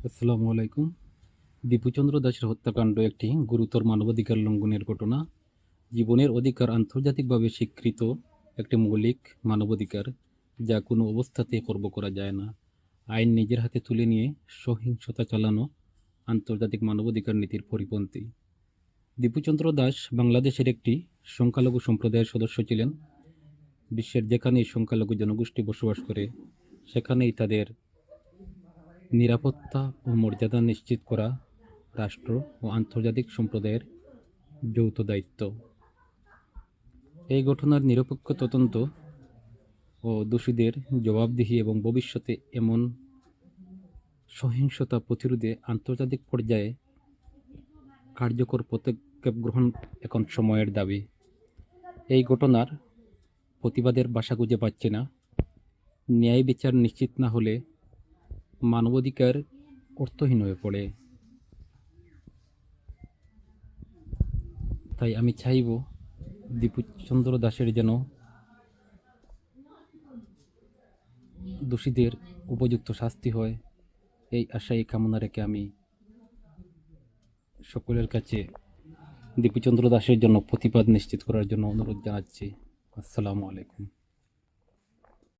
আসসালামু আলাইকুম। দীপুচন্দ্র দাসের হত্যাকাণ্ড একটি গুরুতর মানবাধিকার লঙ্ঘনের ঘটনা। জীবনের অধিকার আন্তর্জাতিকভাবে স্বীকৃত একটি মৌলিক মানবাধিকার, যা কোনো অবস্থাতেই খর্ব করা যায় না। আইন নিজের হাতে তুলে নিয়ে সহিংসতা চালানো আন্তর্জাতিক মানবাধিকার নীতির পরিপন্থী। দীপুচন্দ্র দাস বাংলাদেশের একটি সংখ্যালঘু সম্প্রদায়ের সদস্য ছিলেন। বিশ্বের যেখানেই সংখ্যালঘু জনগোষ্ঠী বসবাস করে, সেখানেই তাদের নিরাপত্তা ও মর্যাদা নিশ্চিত করা রাষ্ট্র ও আন্তর্জাতিক সম্প্রদায়ের যৌথ দায়িত্ব। এই ঘটনার নিরপেক্ষ তদন্ত ও দোষীদের জবাবদিহি এবং ভবিষ্যতে এমন সহিংসতা প্রতিরোধে আন্তর্জাতিক পর্যায়ে কার্যকর পদক্ষেপ গ্রহণ এখন সময়ের দাবি। এই ঘটনার প্রতিবাদের ভাষা খুঁজে পাচ্ছি না। ন্যায় বিচার নিশ্চিত না হলে মানবাধিকার অর্থহীন হয়ে পড়ে। তাই আমি চাইব দীপুচন্দ্র দাসের যেন দোষীদের উপযুক্ত শাস্তি হয়, এই আশাই কামনা রেখে আমি সকলের কাছে দীপুচন্দ্র দাসের জন্য প্রতিবাদ নিশ্চিত করার জন্য অনুরোধ জানাচ্ছি। আসসালামু আলাইকুম।